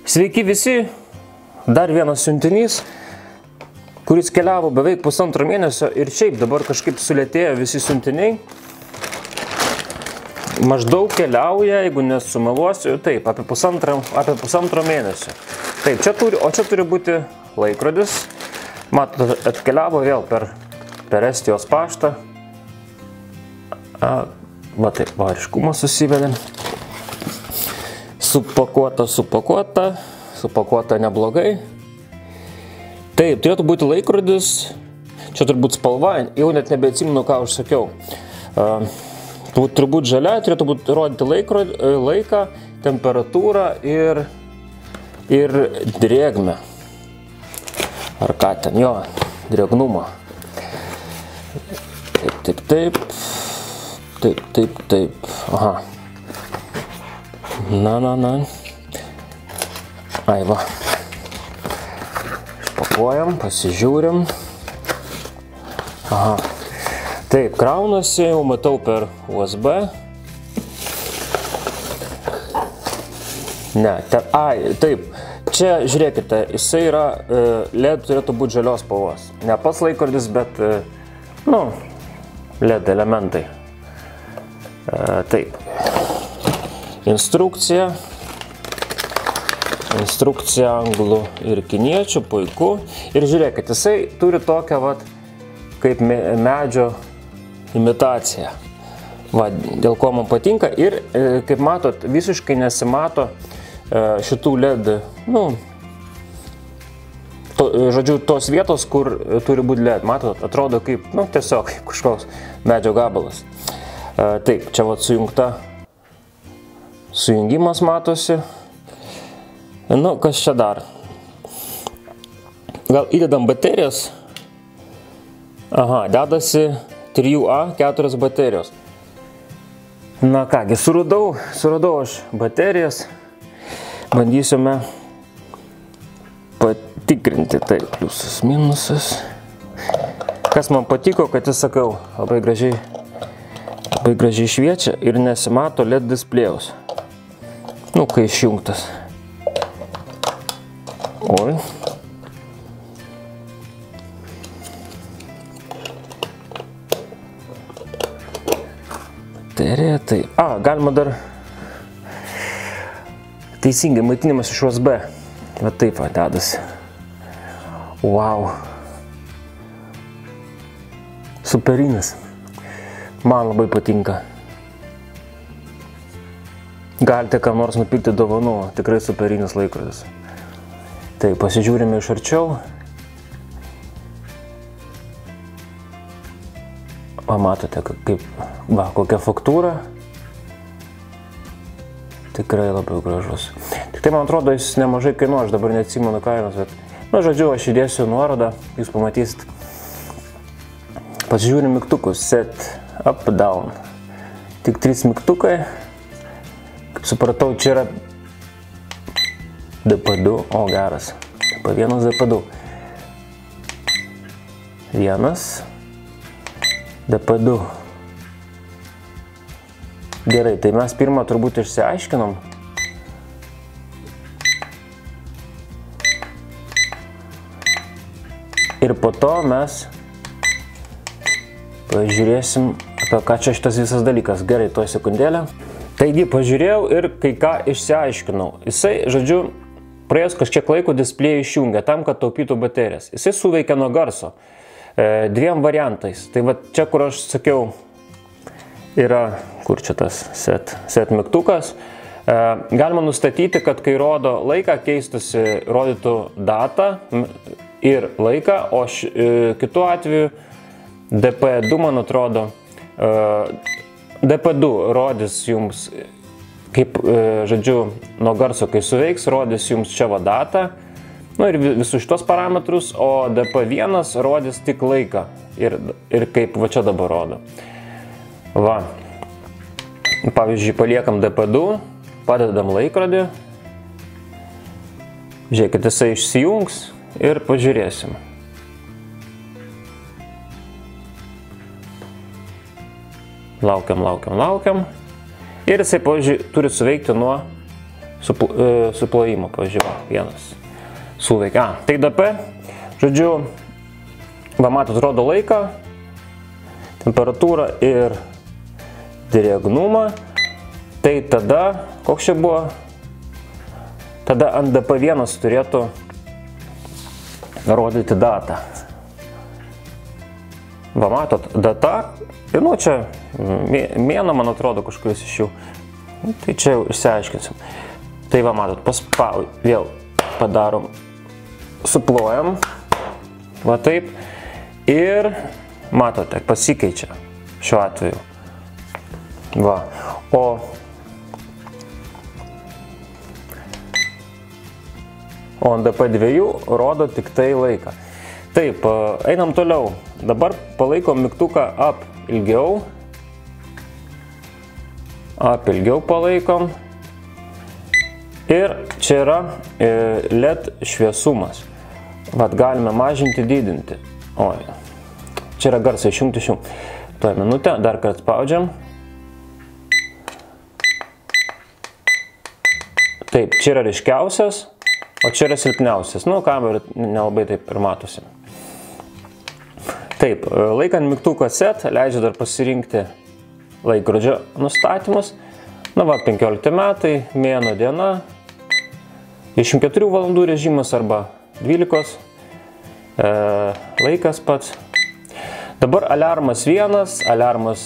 Sveiki visi, dar vienas siuntinys, kuris keliavo beveik pusantro mėnesio ir šiaip dabar kažkaip sulėtėjo visi siuntiniai. Maždaug keliauja, jeigu nesumeluosiu, taip, apie pusantro mėnesio. Taip, čia turi būti laikrodis. Matote, atkeliavo vėl per Estijos paštą. Va taip, variškumas susivedė. Supakuota neblogai. Taip, turėtų būti laikrodis. Čia turbūt spalva, jau net nebeatsimenu, ką užsakiau. Turbūt žalia, turėtų būti rodyti laiką, temperatūrą ir drėgmę. Ar ką ten, jo, drėgnumą. Taip. Aha. Na. Ai va. Išpakuojam, pasižiūrim. Aha. Taip, kraunasi, jau matau per USB. Ne, taip. Čia, žiūrėkite, jisai yra, LED turėtų būti žalios spalvos. Ne pats laikrodis, bet, LED elementai. Taip. Instrukcija anglų ir kiniečių, puiku. Ir žiūrėkit, jisai turi tokią, kaip medžio imitaciją. Dėl ko man patinka. Ir, kaip matot, visiškai nesimato šitų LED, žodžiu, tos vietos, kur turi būti LED. Matot, atrodo kaip, tiesiog kažkoks medžio gabalas. Taip, čia sujungimas matosi. Kas čia dar? Gal įdedam baterijas? Aha, dedasi 3A4 baterijos. Na kągi, suradau aš baterijas. Bandysime patikrinti, taip, pliusas, minusas. Kas man patiko, kad jis, sakau, labai gražiai šviečia ir nesimato LED displėjaus. Kai išjungtas. Oi. Tai, galima dar teisingai maitinimas iš USB. Va taip dedasi. Wow. Superinis. Man labai patinka. Galite kam nors nupirkti dovanų, tikrai superinis laikrodis. Tai pasižiūrime iš arčiau. Matote, kokia faktūra. Tikrai labai gražus. Tik tai, man atrodo, jis nemažai kainuoja, aš dabar neatsimenu kainos, bet, žodžiu, aš įdėsiu nuorodą, jūs pamatysit. Pasižiūrim mygtukus, set, up, down. Tik 3 mygtukai. Kaip supratau, čia yra DP2, geras. DP1, DP2. Vienas. DP2. Gerai, tai mes pirmą turbūt išsiaiškinom. Ir po to mes pažiūrėsim, apie ką čia šitas visas dalykas. Gerai, tuoj sekundėlę. Taigi, pažiūrėjau ir kai ką išsiaiškinau. Jisai, žodžiu, praėjus kažkiek laiko displėjų išjungia tam, kad taupytų baterijas. Jisai suveikia nuo garso. 2 variantais. Tai čia, kur aš sakiau, yra, kur čia tas set mygtukas. Galima nustatyti, kad kai rodo laiką, keistusi, rodytų datą ir laiką, o kitu atveju DP2, man atrodo, DP2 rodys jums, kaip, žodžiu, nuo garso, kai suveiks, rodys jums čia datą. Ir visus šitos parametrus, o DP1 rodys tik laiką ir kaip čia dabar rodo. Pavyzdžiui, paliekam DP2, padedam laikrodį. Žiūrėkit, jisai išsijungs ir pažiūrėsim. Laukiam. Ir jisai, pavyzdžiui, turi suveikti nuo suplojimo, pavyzdžiui, vienas suveikia. Tai DP, žodžiu, va matot, rodo laiką, temperatūrą ir drėgnumą. Tai tada, koks čia buvo? Tada ant DP1 turėtų rodyti datą. Va matot, data, ir nu čia mėną, man atrodo, kažkuris iš jų. Tai čia jau išsiaiškinsim. Tai va matot, vėl padarom, suplojam, va taip, ir matote, pasikeičia šiuo atveju. Va, o ant DP2 rodo tik tai laiką. Taip, einam toliau. Dabar palaikom mygtuką up ilgiau. Up ilgiau palaikom. Ir čia yra LED šviesumas. Vat galime mažinti, didinti. Oi, čia yra garsai išjungti šių. Tuo minutę, dar kartą spaudžiam. Taip, čia yra ryškiausias, o čia yra silpniausias. Nu, kamera nelabai taip ir matosi. Taip, laikant mygtuką set, leidžia dar pasirinkti laikrodžio nustatymus. Na va, 15 metai, mėnuo diena, 24 valandų režimas arba 12, laikas pats. Dabar aliarmas 1, aliarmas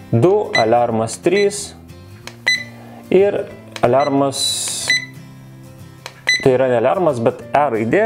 2, aliarmas 3 ir aliarmas, tai yra ne aliarmas, bet E raidė.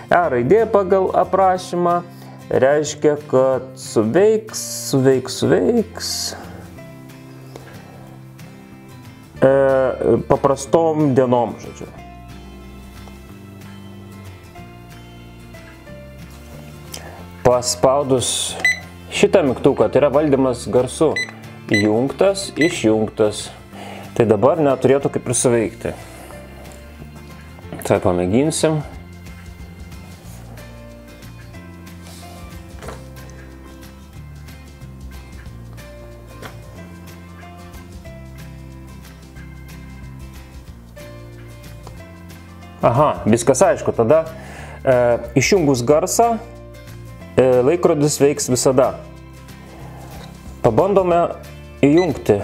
E raidė pagal aprašymą reiškia, kad suveiks paprastom dienom, žodžiu. Paspaudus šitą mygtuką, tai yra valdymas garsu įjungtas, išjungtas. Tai dabar neturėtų kaip ir suveikti. Tai pamėginsim. Aha, viskas aišku, tada išjungus garsą, laikrodis veiks visada. Pabandome įjungti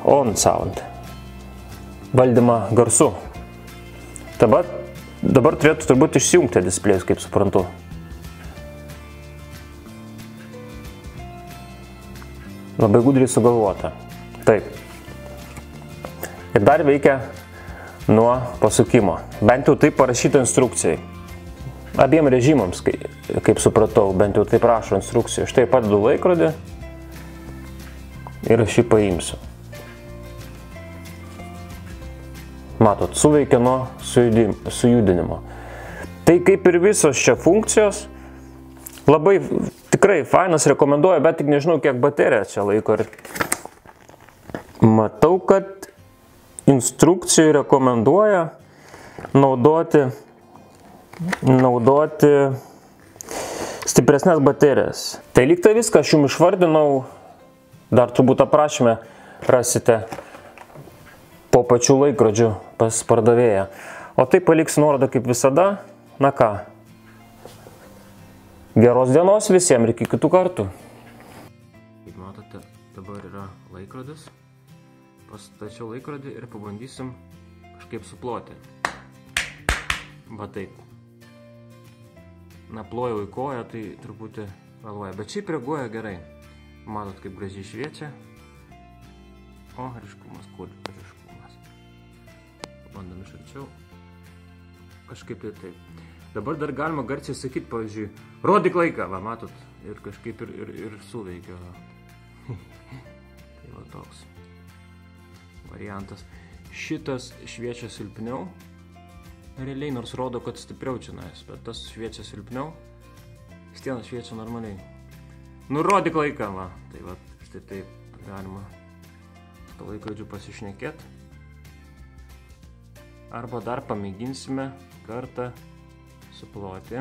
on sound, valdymą garsu. Dabar turėtų turbūt išsijungti displejus, kaip suprantu. Labai gudriai sugalvota. Taip. Ir dar veikia nuo pasukimo. Bent jau taip parašyta instrukcijai. Abiem režimams, kaip supratau, bent jau taip rašo instrukcijų. Štai padedu laikrodį ir aš jį paimsiu. Matot, suveikia nuo sujudinimo. Tai kaip ir visos čia funkcijos, labai tikrai fainas, rekomenduoju, bet tik nežinau, kiek baterija čia laiko. Matau, kad instrukcijų rekomenduoja naudoti stipresnės baterijas. Tai lyg tai viską aš jums išvardinau, dar turbūt aprašyme rasite po pačių laikrodžių pas pardavėją. O tai paliksiu nuorodą kaip visada. Na ką, geros dienos visiems ir iki kitų kartų. Kaip matote, dabar yra laikrodis. Pastačiau laikrodį ir pabandysim kažkaip suploti. Va taip. Na, plojau į koją, tai truputį vėluoja, bet šiaip reaguoja gerai. Matot, kaip gražiai šviečia. O, ryškumas, kur ryškumas. Pabandom iš arčiau. Kažkaip tai taip. Dabar dar galima garsiai sakyti, pavyzdžiui, rodyk laiką, va, matot, ir kažkaip ir suveikia. Tai va toks variantas. Šitas šviečia silpniau. Realiai nors rodo, kad stipriau čionais, bet tas šviečia silpniau. Stienas šviečia normaliai. Nurodyk laiką, va. Tai va, štai taip galima to laikrodžiu pasišnekėti. Arba dar pamėginsime kartą suploti.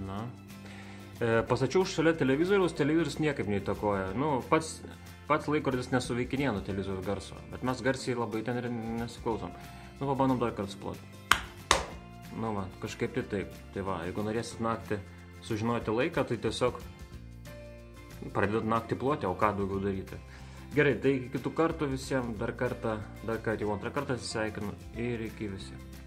Na. Pastačiau šalia televizoriaus, televizorius niekaip neįtakoja. Nu, pats pats laikrodis nesuveikinėja nuo televizoriaus garso, bet mes garsiai labai ten ir nesiklausom. Nu, pabandom dar kartą suploti. Nu, va, kažkaip tai taip. Tai va, jeigu norėsit naktį sužinoti laiką, tai tiesiog pradedat naktį ploti, o ką daugiau daryti. Gerai, tai iki kitų kartų visiems, dar kartą, jau antrą kartą atsisveikinu ir iki visiems.